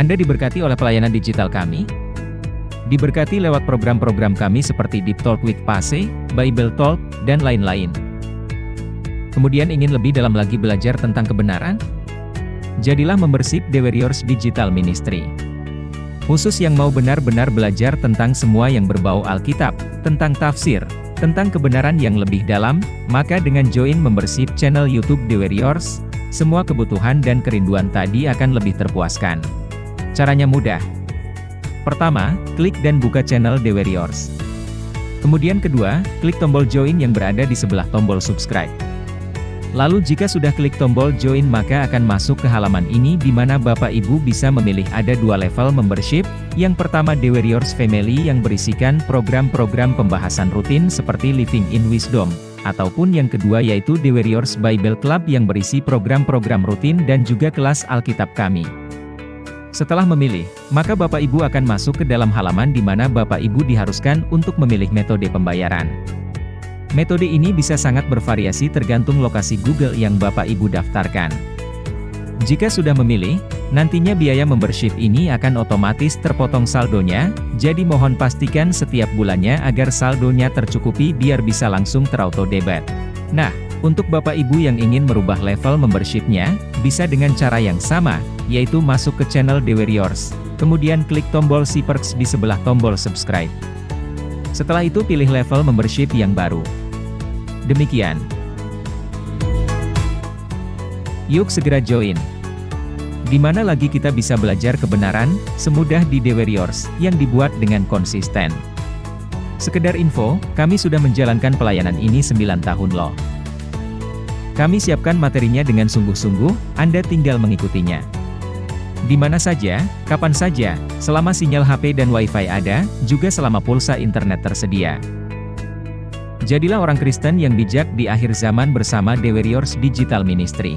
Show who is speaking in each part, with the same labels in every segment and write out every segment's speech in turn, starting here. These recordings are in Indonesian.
Speaker 1: Anda diberkati oleh pelayanan digital kami? Diberkati lewat program-program kami seperti Deep Talk with Pase, Bible Talk, dan lain-lain. Kemudian ingin lebih dalam lagi belajar tentang kebenaran? Jadilah membership The Warriors Digital Ministry. Khusus yang mau benar-benar belajar tentang semua yang berbau Alkitab, tentang tafsir, tentang kebenaran yang lebih dalam, maka dengan join membership channel YouTube The Warriors, semua kebutuhan dan kerinduan tadi akan lebih terpuaskan. Caranya mudah. Pertama, klik dan buka channel The Warriors. Kemudian kedua, klik tombol join yang berada di sebelah tombol subscribe. Lalu jika sudah klik tombol join maka akan masuk ke halaman ini di mana Bapak Ibu bisa memilih ada dua level membership. Yang pertama The Warriors Family yang berisikan program-program pembahasan rutin seperti Living in Wisdom. Ataupun yang kedua yaitu The Warriors Bible Club yang berisi program-program rutin dan juga kelas Alkitab kami. Setelah memilih, maka Bapak Ibu akan masuk ke dalam halaman di mana Bapak Ibu diharuskan untuk memilih metode pembayaran. Metode ini bisa sangat bervariasi tergantung lokasi Google yang Bapak Ibu daftarkan. Jika sudah memilih, nantinya biaya membership ini akan otomatis terpotong saldonya, jadi mohon pastikan setiap bulannya agar saldonya tercukupi biar bisa langsung terauto debit. Nah, untuk Bapak Ibu yang ingin merubah level membershipnya, bisa dengan cara yang sama, yaitu masuk ke channel The Warriors, kemudian klik tombol si perks di sebelah tombol subscribe. Setelah itu pilih level membership yang baru. Demikian. Yuk segera join. Di mana lagi kita bisa belajar kebenaran, semudah di The Warriors, yang dibuat dengan konsisten. Sekedar info, kami sudah menjalankan pelayanan ini 9 tahun loh. Kami siapkan materinya dengan sungguh-sungguh, Anda tinggal mengikutinya. Di mana saja, kapan saja, selama sinyal HP dan Wi-Fi ada, juga selama pulsa internet tersedia. Jadilah orang Kristen yang bijak di akhir zaman bersama The Warriors Digital Ministry.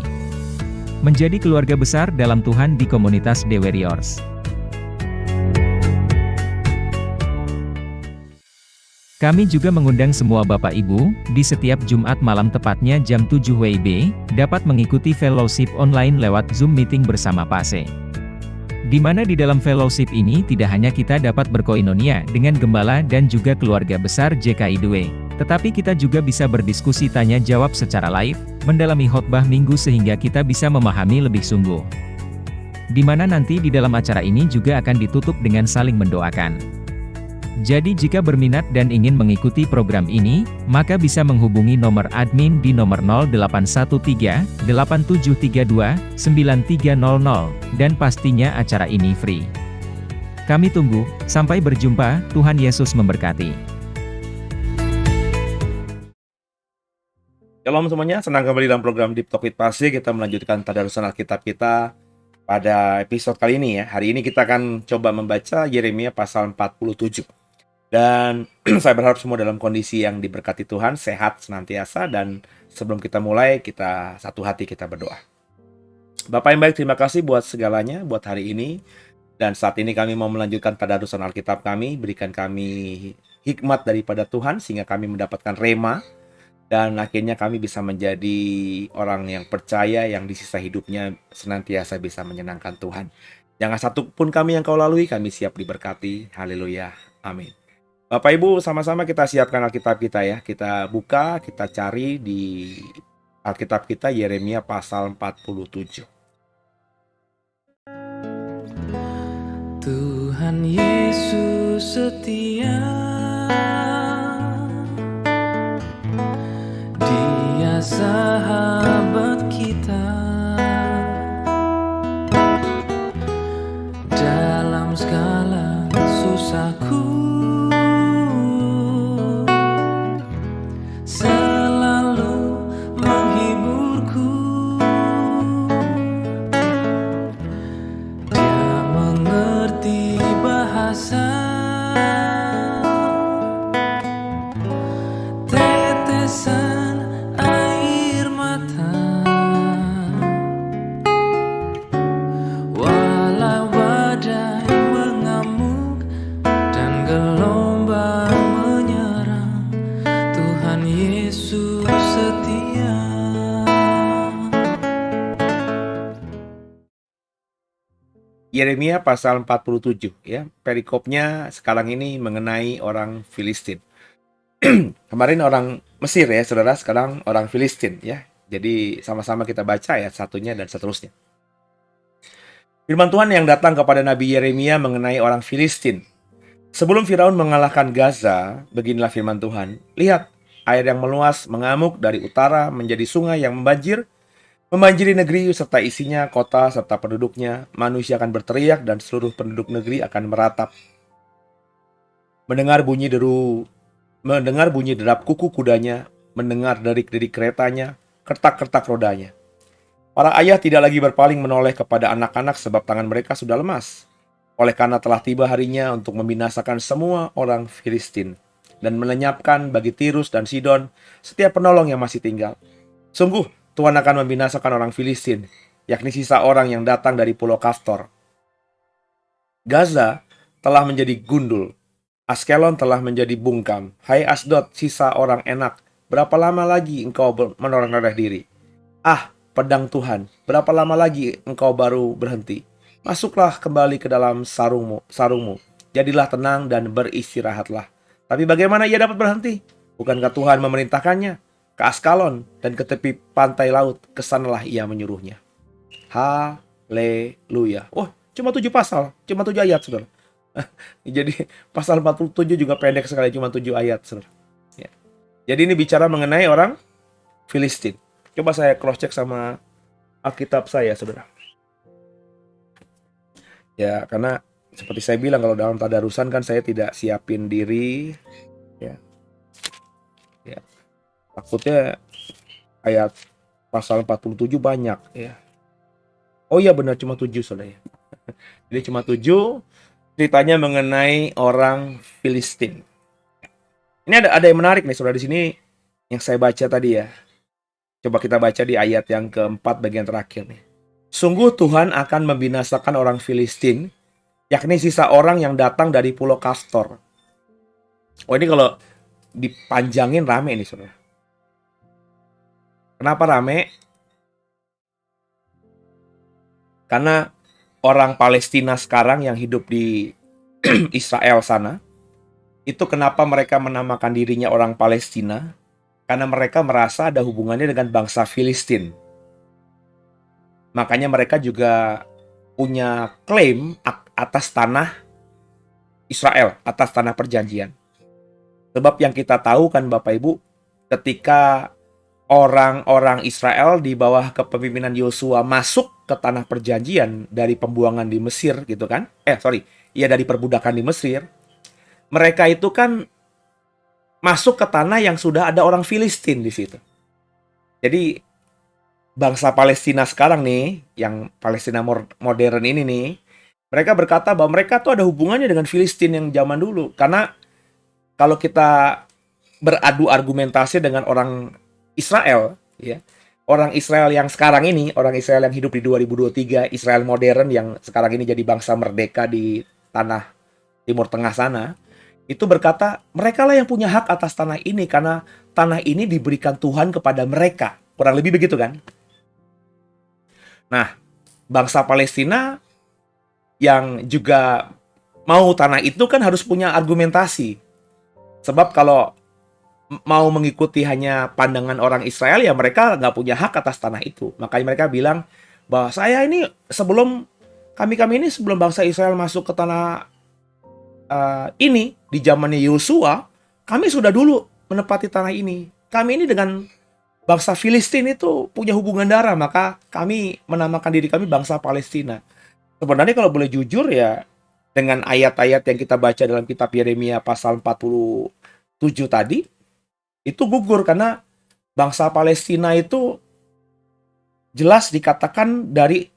Speaker 1: Menjadi keluarga besar dalam Tuhan di komunitas The Warriors. Kami juga mengundang semua Bapak Ibu, di setiap Jumat malam tepatnya jam 7 WIB, dapat mengikuti fellowship online lewat Zoom meeting bersama Pase. Di mana di dalam fellowship ini tidak hanya kita dapat berkoinonia dengan gembala dan juga keluarga besar JKI2, tetapi kita juga bisa berdiskusi tanya jawab secara live, mendalami khotbah minggu sehingga kita bisa memahami lebih sungguh. Di mana nanti di dalam acara ini juga akan ditutup dengan saling mendoakan. Jadi jika berminat dan ingin mengikuti program ini, maka bisa menghubungi nomor admin di nomor 0813 8732 9300, dan pastinya acara ini free. Kami tunggu, sampai berjumpa, Tuhan Yesus memberkati.
Speaker 2: Shalom semuanya, senang kembali dalam program Deep Talk with Pase. Kita melanjutkan tadarusan Alkitab kita pada episode kali ini ya. Hari ini kita akan coba membaca Yeremia pasal 47. Dan saya berharap semua dalam kondisi yang diberkati Tuhan, sehat senantiasa, dan sebelum kita mulai, kita satu hati kita berdoa. Bapak yang baik, terima kasih buat segalanya, buat hari ini. Dan saat ini kami mau melanjutkan tadarusan Alkitab kami, berikan kami hikmat daripada Tuhan, sehingga kami mendapatkan rema, dan akhirnya kami bisa menjadi orang yang percaya, yang di sisa hidupnya senantiasa bisa menyenangkan Tuhan. Jangan satupun kami yang kau lalui, kami siap diberkati. Haleluya. Amin. Bapak Ibu, sama-sama kita siapkan Alkitab kita ya. Kita buka, kita cari di Alkitab kita Yeremia pasal 47.
Speaker 3: Tuhan Yesus setia, Dia sahabat kita dalam segala susahku. Selalu menghiburku,
Speaker 2: Yeremia pasal 47 ya. Perikopnya sekarang ini mengenai orang Filistin. Kemarin orang Mesir ya, Saudara, sekarang orang Filistin ya. Jadi sama-sama kita baca ayat satunya dan seterusnya. Firman Tuhan yang datang kepada Nabi Yeremia mengenai orang Filistin. Sebelum Firaun mengalahkan Gaza, beginilah firman Tuhan. Lihat, air yang meluas mengamuk dari utara menjadi sungai yang membanjiri negeri serta isinya, kota serta penduduknya. Manusia akan berteriak dan seluruh penduduk negeri akan meratap. Mendengar bunyi derap kuku kudanya, mendengar derik-derik keretanya, kertak-kertak rodanya. Para ayah tidak lagi berpaling menoleh kepada anak-anak sebab tangan mereka sudah lemas. Oleh karena telah tiba harinya untuk membinasakan semua orang Filistin dan melenyapkan bagi Tirus dan Sidon setiap penolong yang masih tinggal. Sungguh, Tuhan akan membinasakan orang Filistin, yakni sisa orang yang datang dari pulau Kaftor. Gaza telah menjadi gundul, Askelon telah menjadi bungkam. Hai Asdod, sisa orang enak, berapa lama lagi engkau menoreh-noreh diri? Ah, pedang Tuhan, berapa lama lagi engkau baru berhenti? Masuklah kembali ke dalam sarungmu. Jadilah tenang dan beristirahatlah. Tapi bagaimana ia dapat berhenti? Bukankah Tuhan memerintahkannya? Ke Askalon dan ke tepi pantai laut, kesanalah ia menyuruhnya. Haleluya. Oh, cuma 7 pasal, cuma 7 ayat, Saudara. Jadi pasal 47 juga pendek sekali, cuma 7 ayat, Saudara. Ya. Jadi ini bicara mengenai orang Filistin. Coba saya cross check sama Alkitab saya, Saudara. Ya, karena seperti saya bilang kalau dalam tadarusan kan saya tidak siapin diri, ya. Ya. Takutnya ayat pasal 47 banyak ya. Oh iya benar, cuma 7 Saudara ya. Jadi cuma 7 ceritanya mengenai orang Filistin. Ini ada yang menarik nih Saudara di sini yang saya baca tadi ya. Coba kita baca di ayat yang keempat bagian terakhir nih. Sungguh Tuhan akan membinasakan orang Filistin, yakni sisa orang yang datang dari pulau Kaftor. Oh ini kalau dipanjangin rame nih Saudara. Kenapa rame? Karena orang Palestina sekarang yang hidup di Israel sana, itu kenapa mereka menamakan dirinya orang Palestina? Karena mereka merasa ada hubungannya dengan bangsa Filistin. Makanya mereka juga punya klaim atas tanah Israel, atas tanah perjanjian. Sebab yang kita tahu kan Bapak Ibu, ketika orang-orang Israel di bawah kepemimpinan Yosua masuk ke tanah perjanjian dari pembuangan di Mesir gitu kan. Dari perbudakan di Mesir. Mereka itu kan masuk ke tanah yang sudah ada orang Filistin di situ. Jadi bangsa Palestina sekarang nih, yang Palestina modern ini nih, mereka berkata bahwa mereka tuh ada hubungannya dengan Filistin yang zaman dulu. Karena kalau kita beradu argumentasi dengan orang Israel, ya, orang Israel yang sekarang ini, orang Israel yang hidup di 2023, Israel modern yang sekarang ini jadi bangsa merdeka di tanah Timur Tengah sana, itu berkata mereka lah yang punya hak atas tanah ini karena tanah ini diberikan Tuhan kepada mereka. Kurang lebih begitu kan? Nah, bangsa Palestina yang juga mau tanah itu kan harus punya argumentasi. Sebab kalau mau mengikuti hanya pandangan orang Israel, ya mereka nggak punya hak atas tanah itu. Makanya mereka bilang bahwa kami ini sebelum bangsa Israel masuk ke tanah ini di zamannya Yosua, kami sudah dulu menempati tanah ini. Kami ini dengan bangsa Filistin itu punya hubungan darah, maka kami menamakan diri kami bangsa Palestina. Sebenarnya kalau boleh jujur ya, dengan ayat-ayat yang kita baca dalam kitab Yeremia pasal 47 tadi, itu gugur karena bangsa Palestina itu jelas dikatakan dari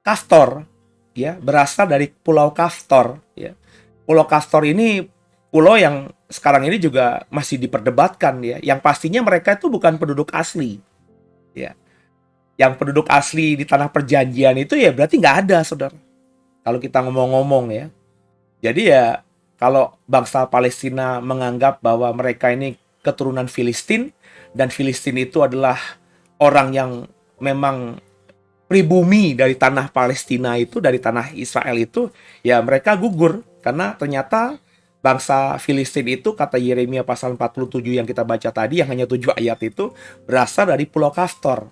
Speaker 2: Kaftor, ya, berasal dari pulau Kaftor, ya. Pulau Kaftor ini pulau yang sekarang ini juga masih diperdebatkan ya. Yang pastinya mereka itu bukan penduduk asli. Ya. Yang penduduk asli di tanah perjanjian itu ya berarti nggak ada, Saudara. Kalau kita ngomong-ngomong ya. Jadi ya kalau bangsa Palestina menganggap bahwa mereka ini keturunan Filistin dan Filistin itu adalah orang yang memang pribumi dari tanah Palestina itu, dari tanah Israel itu, ya mereka gugur. Karena ternyata bangsa Filistin itu, kata Yeremia pasal 47 yang kita baca tadi, yang hanya 7 ayat itu, berasal dari Pulau Kastor.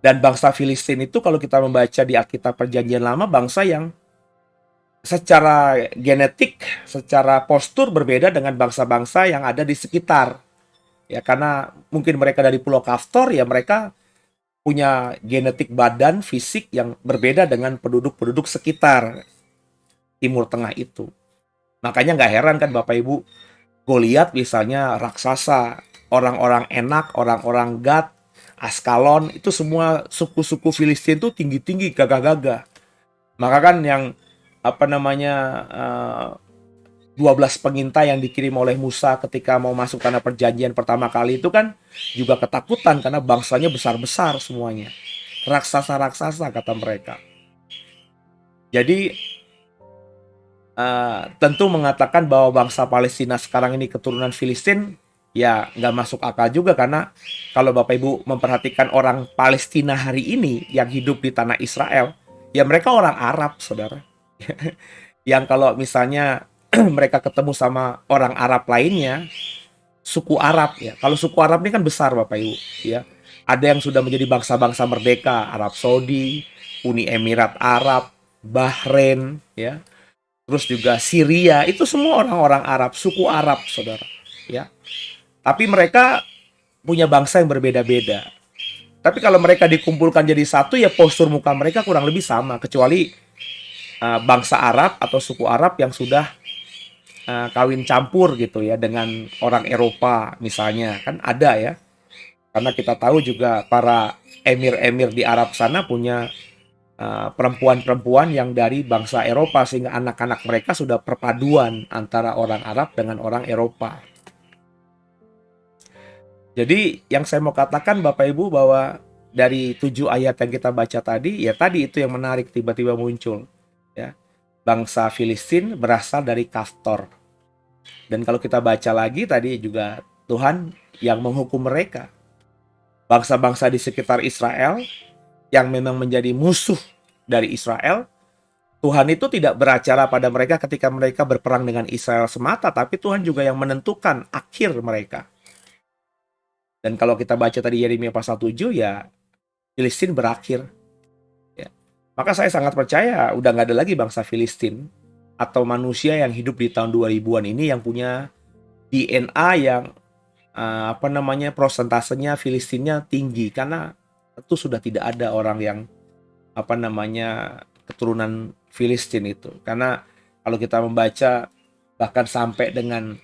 Speaker 2: Dan bangsa Filistin itu kalau kita membaca di Alkitab Perjanjian Lama, bangsa yang secara genetik, secara postur berbeda dengan bangsa-bangsa yang ada di sekitar. Ya, karena mungkin mereka dari Pulau Kastor, ya mereka punya genetik badan fisik yang berbeda dengan penduduk-penduduk sekitar Timur Tengah itu. Makanya nggak heran kan Bapak Ibu, Goliat misalnya raksasa, orang-orang Enak, orang-orang Gad, Askalon, itu semua suku-suku Filistin itu tinggi-tinggi, gagah-gagah. Maka kan yang 12 pengintai yang dikirim oleh Musa ketika mau masuk tanah perjanjian pertama kali itu kan juga ketakutan karena bangsanya besar-besar semuanya. Raksasa-raksasa kata mereka. Jadi tentu mengatakan bahwa bangsa Palestina sekarang ini keturunan Filistin, ya nggak masuk akal juga, karena kalau Bapak Ibu memperhatikan orang Palestina hari ini yang hidup di tanah Israel, ya mereka orang Arab, saudara. Yang kalau misalnya mereka ketemu sama orang Arab lainnya, suku Arab ya. Kalau suku Arab ini kan besar Bapak Ibu, ya. Ada yang sudah menjadi bangsa-bangsa merdeka, Arab Saudi, Uni Emirat Arab, Bahrain, ya. Terus juga Syria, itu semua orang-orang Arab, suku Arab, saudara, ya. Tapi mereka punya bangsa yang berbeda-beda. Tapi kalau mereka dikumpulkan jadi satu, ya postur muka mereka kurang lebih sama, kecuali bangsa Arab atau suku Arab yang sudah kawin campur gitu ya dengan orang Eropa misalnya, kan ada ya. Karena kita tahu juga para emir-emir di Arab sana punya perempuan-perempuan yang dari bangsa Eropa, sehingga anak-anak mereka sudah perpaduan antara orang Arab dengan orang Eropa. Jadi yang saya mau katakan Bapak Ibu, bahwa dari 7 ayat yang kita baca tadi, ya tadi itu yang menarik tiba-tiba muncul ya. Bangsa Filistin berasal dari Kastor. Dan kalau kita baca lagi tadi juga Tuhan yang menghukum mereka. Bangsa-bangsa di sekitar Israel yang memang menjadi musuh dari Israel, Tuhan itu tidak beracara pada mereka ketika mereka berperang dengan Israel semata, tapi Tuhan juga yang menentukan akhir mereka. Dan kalau kita baca tadi Yeremia pasal 7, ya Filistin berakhir. Ya. Maka saya sangat percaya udah nggak ada lagi bangsa Filistin atau manusia yang hidup di tahun 2000-an ini yang punya DNA yang prosentasenya Filistinnya tinggi, karena itu sudah tidak ada orang yang keturunan Filistin itu. Karena kalau kita membaca bahkan sampai dengan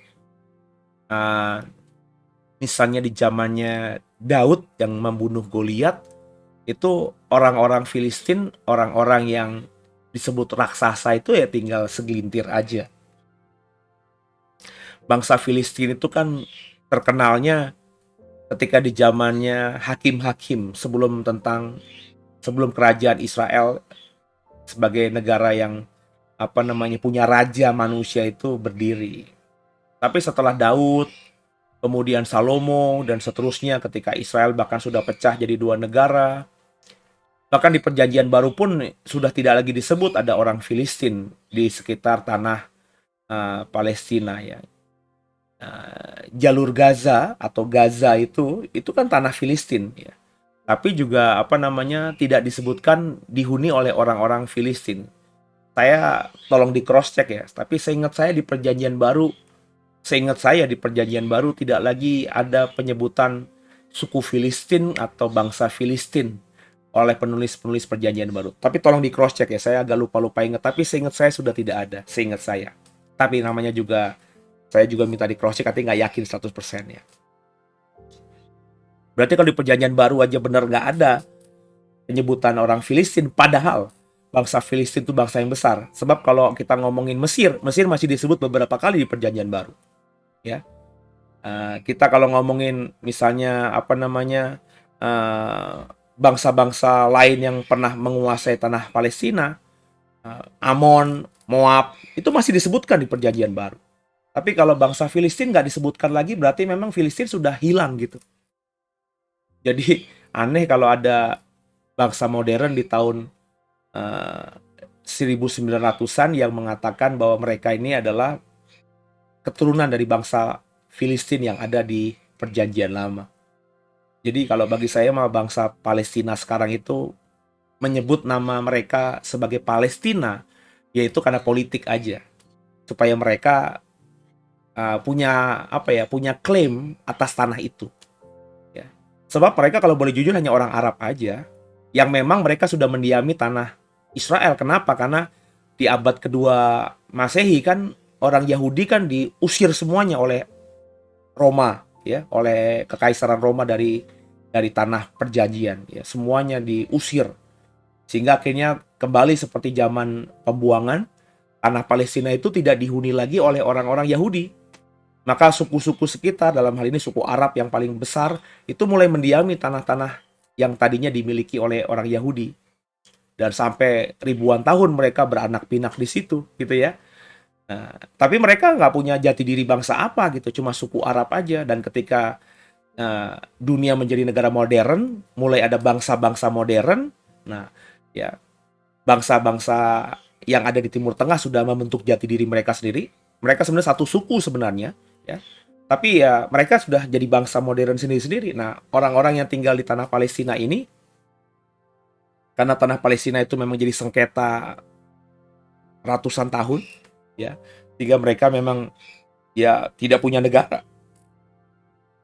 Speaker 2: misalnya di zamannya Daud yang membunuh Goliat, itu orang-orang Filistin, orang-orang yang disebut raksasa itu ya tinggal segelintir aja. Bangsa Filistin itu kan terkenalnya ketika di zamannya hakim-hakim sebelum kerajaan Israel sebagai negara yang punya raja manusia itu berdiri. Tapi setelah Daud, kemudian Salomo dan seterusnya, ketika Israel bahkan sudah pecah jadi 2 negara, bahkan di perjanjian baru pun sudah tidak lagi disebut ada orang Filistin di sekitar tanah Palestina ya. Jalur Gaza atau Gaza itu kan tanah Filistin ya. Tapi juga tidak disebutkan dihuni oleh orang-orang Filistin. Saya tolong di cross check ya. Tapi seingat saya di perjanjian baru tidak lagi ada penyebutan suku Filistin atau bangsa Filistin oleh penulis-penulis perjanjian baru. Tapi tolong di cross check ya, saya agak lupa ingat. Tapi seingat saya sudah tidak ada, seingat saya. Tapi namanya juga, saya juga minta di cross check, tapi nggak yakin 100% ya. Berarti kalau di perjanjian baru aja benar nggak ada penyebutan orang Filistin, padahal bangsa Filistin itu bangsa yang besar. Sebab kalau kita ngomongin Mesir masih disebut beberapa kali di perjanjian baru. Ya, kita kalau ngomongin misalnya bangsa-bangsa lain yang pernah menguasai tanah Palestina, Amon, Moab, itu masih disebutkan di perjanjian baru. Tapi kalau bangsa Filistin nggak disebutkan lagi, berarti memang Filistin sudah hilang gitu. Jadi aneh kalau ada bangsa modern di tahun eh, 1900-an yang mengatakan bahwa mereka ini adalah keturunan dari bangsa Filistin yang ada di Perjanjian Lama. Jadi kalau bagi saya mah bangsa Palestina sekarang itu menyebut nama mereka sebagai Palestina yaitu karena politik aja, supaya mereka punya punya klaim atas tanah itu ya. Sebab mereka kalau boleh jujur hanya orang Arab aja yang memang mereka sudah mendiami tanah Israel. Kenapa? Karena di abad kedua Masehi kan orang Yahudi kan diusir semuanya oleh Roma ya, oleh kekaisaran Roma dari tanah perjanjian ya, semuanya diusir sehingga akhirnya kembali seperti zaman pembuangan. Tanah Palestina itu tidak dihuni lagi oleh orang-orang Yahudi. Maka suku-suku sekitar, dalam hal ini suku Arab yang paling besar, itu mulai mendiami tanah-tanah yang tadinya dimiliki oleh orang Yahudi. Dan sampai ribuan tahun mereka beranak pinak di situ, gitu ya. Nah, tapi mereka nggak punya jati diri bangsa apa gitu, cuma suku Arab aja. Dan ketika dunia menjadi negara modern, mulai ada bangsa-bangsa modern, nah ya bangsa-bangsa yang ada di Timur Tengah sudah membentuk jati diri mereka sendiri. Mereka sebenarnya satu suku sebenarnya, ya. Tapi ya mereka sudah jadi bangsa modern sendiri-sendiri. Nah, orang-orang yang tinggal di tanah Palestina ini, karena tanah Palestina itu memang jadi sengketa ratusan tahun, ya, sehingga mereka memang ya tidak punya negara.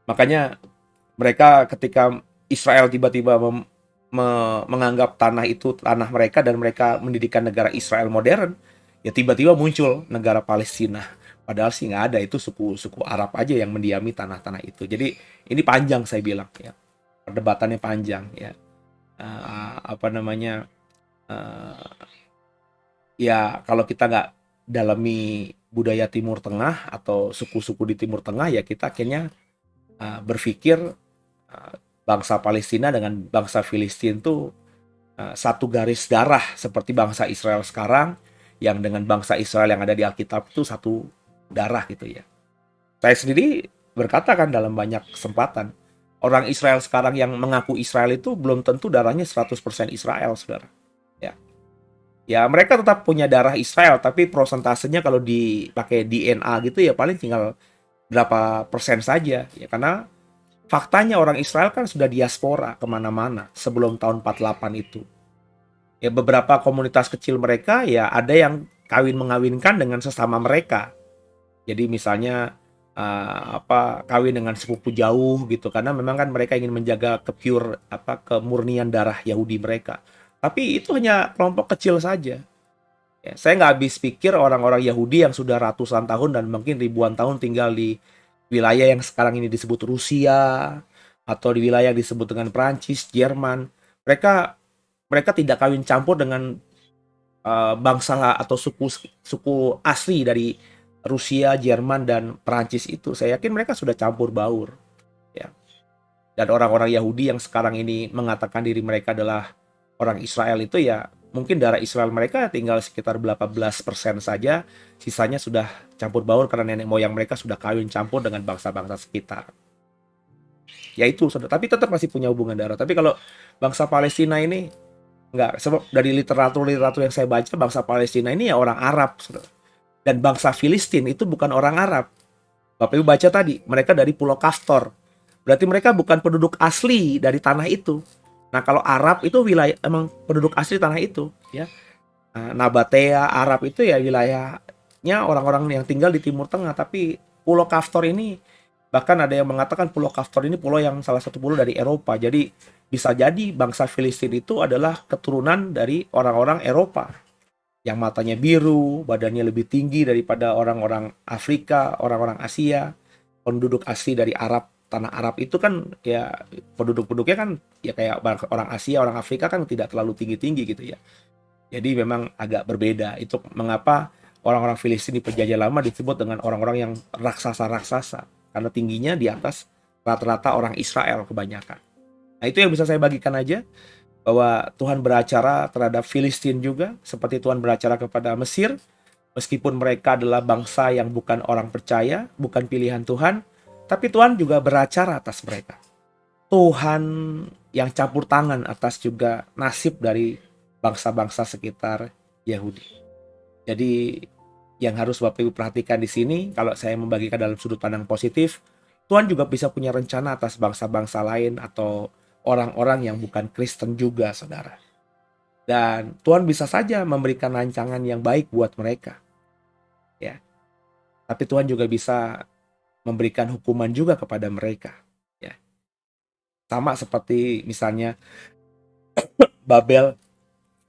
Speaker 2: Makanya mereka ketika Israel tiba-tiba menganggap tanah itu tanah mereka dan mereka mendirikan negara Israel modern, ya tiba-tiba muncul negara Palestina. Padahal sih nggak ada, itu suku Arab aja yang mendiami tanah-tanah itu. Jadi ini panjang saya bilang ya, perdebatannya panjang ya. Ya kalau kita nggak dalami budaya Timur Tengah atau suku-suku di Timur Tengah ya kita akhirnya berpikir bangsa Palestina dengan bangsa Filistin tuh satu garis darah seperti bangsa Israel sekarang yang dengan bangsa Israel yang ada di Alkitab itu satu darah gitu ya. Saya sendiri berkata kan dalam banyak kesempatan, orang Israel sekarang yang mengaku Israel itu belum tentu darahnya 100% Israel, saudara. Ya. Ya mereka tetap punya darah Israel, tapi prosentasenya kalau dipakai DNA gitu ya paling tinggal berapa persen saja. Ya karena faktanya orang Israel kan sudah diaspora kemana-mana sebelum tahun 48 itu. Ya beberapa komunitas kecil mereka ya ada yang kawin-mengawinkan dengan sesama mereka. Jadi misalnya kawin dengan sepupu jauh gitu karena memang kan mereka ingin menjaga kemurnian darah Yahudi mereka. Tapi itu hanya kelompok kecil saja. Ya, saya nggak habis pikir orang-orang Yahudi yang sudah ratusan tahun dan mungkin ribuan tahun tinggal di wilayah yang sekarang ini disebut Rusia atau di wilayah yang disebut dengan Prancis, Jerman, mereka tidak kawin campur dengan bangsa atau suku asli dari Rusia, Jerman dan Prancis itu. Saya yakin mereka sudah campur baur. Ya. Dan orang-orang Yahudi yang sekarang ini mengatakan diri mereka adalah orang Israel itu ya mungkin darah Israel mereka tinggal sekitar 18% saja, sisanya sudah campur baur karena nenek moyang mereka sudah kawin campur dengan bangsa-bangsa sekitar. Ya itu, tapi tetap masih punya hubungan darah. Tapi kalau bangsa Palestina ini enggak, sebab dari literatur yang saya baca bangsa Palestina ini ya orang Arab, saudara. Dan bangsa Filistin itu bukan orang Arab. Bapak Ibu baca tadi, mereka dari Pulau Kastor. Berarti mereka bukan penduduk asli dari tanah itu. Nah, kalau Arab itu wilayah emang penduduk asli tanah itu, ya. Nabatea, Arab itu ya wilayahnya orang-orang yang tinggal di Timur Tengah. Tapi Pulau Kastor ini, bahkan ada yang mengatakan Pulau Kastor ini pulau yang salah satu pulau dari Eropa. Jadi bisa jadi bangsa Filistin itu adalah keturunan dari orang-orang Eropa. Yang matanya biru, badannya lebih tinggi daripada orang-orang Afrika, orang-orang Asia. Penduduk asli dari Arab, tanah Arab itu kan ya penduduk-penduduknya kan ya kayak orang Asia, orang Afrika kan tidak terlalu tinggi-tinggi gitu ya. Jadi memang agak berbeda. Itu mengapa orang-orang Filistin di Perjanjian Lama disebut dengan orang-orang yang raksasa-raksasa. Karena tingginya di atas rata-rata orang Israel kebanyakan. Nah itu yang bisa saya bagikan aja. Bahwa Tuhan beracara terhadap Filistin juga seperti Tuhan beracara kepada Mesir, meskipun mereka adalah bangsa yang bukan orang percaya, bukan pilihan Tuhan, tapi Tuhan juga beracara atas mereka. Tuhan yang campur tangan atas juga nasib dari bangsa-bangsa sekitar Yahudi. Jadi yang harus Bapak Ibu perhatikan di sini, kalau saya membagikan dalam sudut pandang positif, Tuhan juga bisa punya rencana atas bangsa-bangsa lain atau orang-orang yang bukan Kristen juga, saudara. Dan Tuhan bisa saja memberikan rancangan yang baik buat mereka, ya. Tapi Tuhan juga bisa memberikan hukuman juga kepada mereka, ya. Sama seperti misalnya Babel,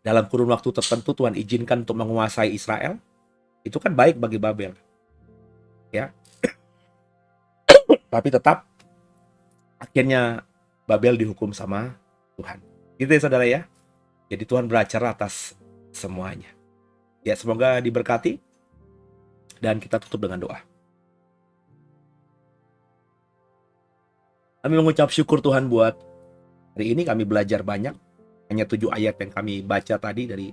Speaker 2: dalam kurun waktu tertentu Tuhan izinkan untuk menguasai Israel, itu kan baik bagi Babel, ya. Tapi tetap akhirnya Babel dihukum sama Tuhan. Gitu ya saudara ya. Jadi Tuhan beracara atas semuanya. Ya, semoga diberkati dan kita tutup dengan doa. Kami mengucap syukur Tuhan buat hari ini kami belajar banyak. Hanya 7 ayat yang kami baca tadi dari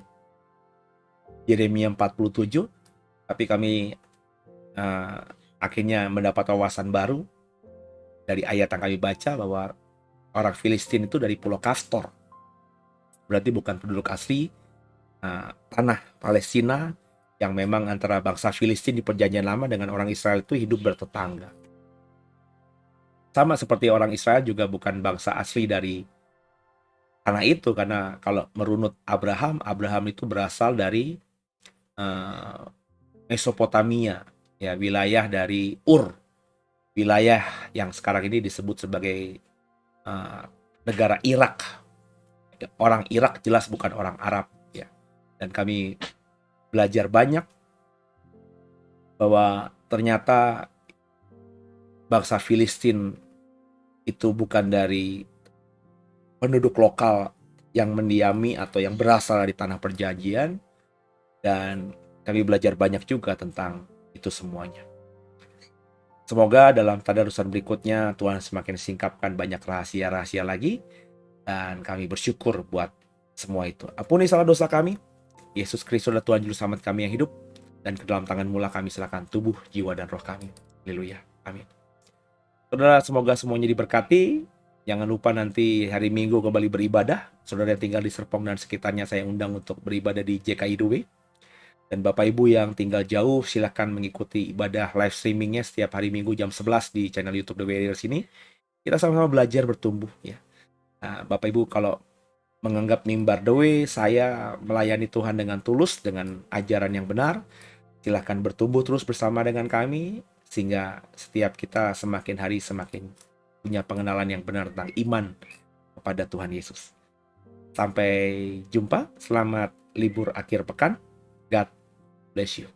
Speaker 2: Yeremia 47. Tapi kami akhirnya mendapat wawasan baru dari ayat yang kami baca bahwa orang Filistin itu dari Pulau Kastor. Berarti bukan penduduk asli tanah Palestina yang memang antara bangsa Filistin di Perjanjian Lama dengan orang Israel itu hidup bertetangga. Sama seperti orang Israel juga bukan bangsa asli dari tanah itu, karena kalau merunut Abraham itu berasal dari Mesopotamia, ya, wilayah dari Ur, wilayah yang sekarang ini disebut sebagai negara Irak. Orang Irak jelas bukan orang Arab, ya. Dan kami belajar banyak bahwa ternyata bangsa Filistin itu bukan dari penduduk lokal yang mendiami atau yang berasal dari tanah perjanjian, dan kami belajar banyak juga tentang itu semuanya. Semoga dalam tadarusan berikutnya Tuhan semakin singkapkan banyak rahasia-rahasia lagi, dan kami bersyukur buat semua itu. Ampuni salah dosa kami. Yesus Kristus adalah Tuhan Juru Selamat kami yang hidup, dan ke dalam tangan mula kami serahkan tubuh, jiwa, dan roh kami. Haleluya. Amin. Saudara, semoga semuanya diberkati. Jangan lupa nanti hari Minggu kembali beribadah. Saudara yang tinggal di Serpong dan sekitarnya saya undang untuk beribadah di JKI Duwe. Dan Bapak Ibu yang tinggal jauh, silakan mengikuti ibadah live streamingnya setiap hari Minggu jam 11 di channel YouTube The Warriors ini. Kita sama-sama belajar bertumbuh, ya. Nah, Bapak Ibu kalau menganggap Mimbar The Way, saya melayani Tuhan dengan tulus, dengan ajaran yang benar, silakan bertumbuh terus bersama dengan kami, sehingga setiap kita semakin hari semakin punya pengenalan yang benar tentang iman kepada Tuhan Yesus. Sampai jumpa, selamat libur akhir pekan. God bless you.